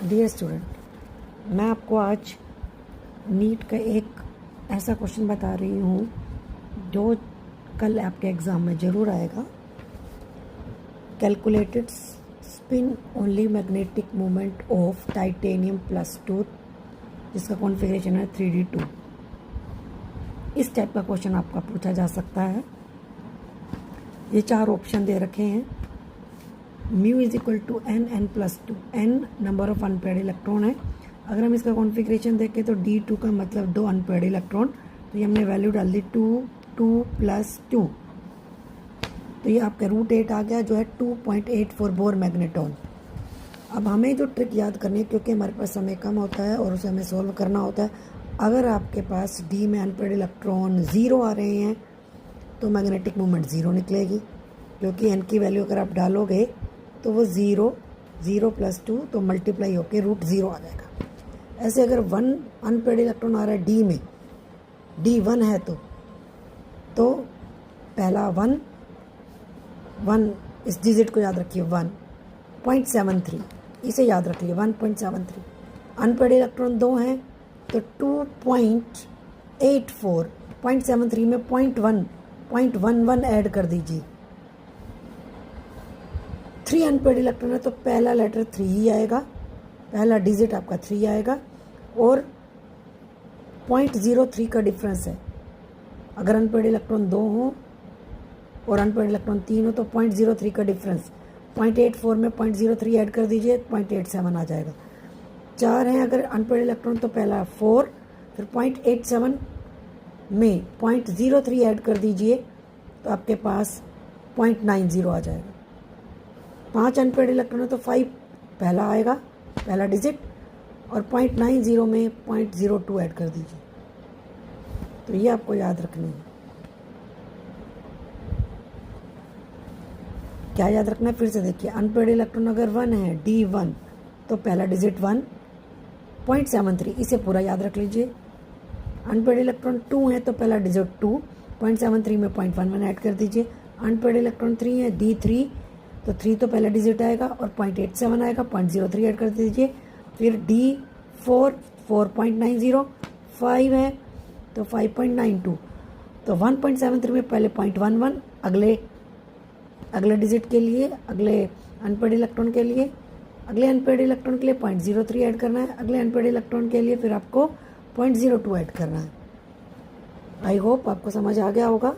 Dear student, मैं आपको आज नीट का एक ऐसा क्वेश्चन बता रही हूँ जो कल आपके एग्ज़ाम में ज़रूर आएगा। Calculated spin only magnetic moment of titanium +2 जिसका कॉन्फ़िगरेशन है 3d2। इस टाइप का क्वेश्चन आपका पूछा जा सकता है। ये 4 ऑप्शन दे रखे हैं। Mu is equal to n+2। n number of unpaired electron है। अगर हम इसका कॉन्फ़िगरेशन देखें तो d2 का मतलब 2 अनपेयर्ड इलेक्ट्रॉन, तो ये हमने वैल्यू डाल दी 2 + 2, तो ये आपका √8 आ गया जो है 2.84 बोर मैग्नेटॉन। अब हमें जो ट्रिक याद करनी है, क्योंकि हमारे पास समय कम होता है और उसे हमें सॉल्व करना होता है। अगर आपके पास d में अनपेयर्ड इलेक्ट्रॉन 0 आ रहे हैं तो मैग्नेटिक मोमेंट 0 निकलेगी, क्योंकि n की वैल्यू अगर आप डालोगे तो वो 0 + 2 तो मल्टीप्लाई होकर √0 आ जाएगा। ऐसे अगर 1 अनपेयर्ड इलेक्ट्रॉन आ रहा है d में, d 1 है तो पहला 1 इस डिजिट को याद रखिए 1.73, इसे याद रखिए 1.73। अनपेयर्ड इलेक्ट्रॉन 2 हैं तो 2.84, 0.73 में 0.11 ऐड कर दीजिए। 3 अनपेयर्ड इलेक्ट्रॉन है तो पहला लेटर 3 ही आएगा, पहला डिजिट आपका 3 आएगा और 0.03 का डिफरेंस है। अगर अनपेयर्ड इलेक्ट्रॉन 2 हो और अनपेयर्ड इलेक्ट्रॉन 3 हो तो 0.03 का डिफरेंस, 0.84 में 0.03 ऐड कर दीजिए, 0.87 आ जाएगा। 4 हैं अगर अनपेयर्ड इलेक्ट्रॉन तो पहला 4, फिर 0.87 में 0.03 ऐड कर दीजिए तो आपके पास 0.90 आ जाएगा। 5 अनपेयर्ड इलेक्ट्रॉन है तो 5 पहला आएगा, पहला डिजिट, और 0.90 में 0.02 ऐड कर दीजिए। तो ये आपको याद रखनी है। क्या याद रखना है फिर से देखिए। अनपेयर्ड इलेक्ट्रॉन अगर 1 है, d1, तो पहला डिजिट 1, 0.73, इसे पूरा याद रख लीजिए। अनपेयर्ड इलेक्ट्रॉन 2 है तो पहला डिजिट 2, 0.73 में 0.11 ऐड कर दीजिए। अनपेयर्ड इलेक्ट्रॉन 3 है, d3, तो 3 तो पहला डिजिट आएगा और 0.87 आएगा, 0.03 ऐड कर दीजिए। फिर d4, 4.90, 5 है तो 5.92, तो 1.73 में पहले 0.11, अगले डिजिट के लिए, अगले अनपेयर्ड इलेक्ट्रॉन के लिए 0.03 ऐड करना है, अगले अनपेयर्ड इलेक्ट्रॉन के लिए फिर आपको 0.02 ऐड करना है। आई होप आपको समझ आ गया होगा।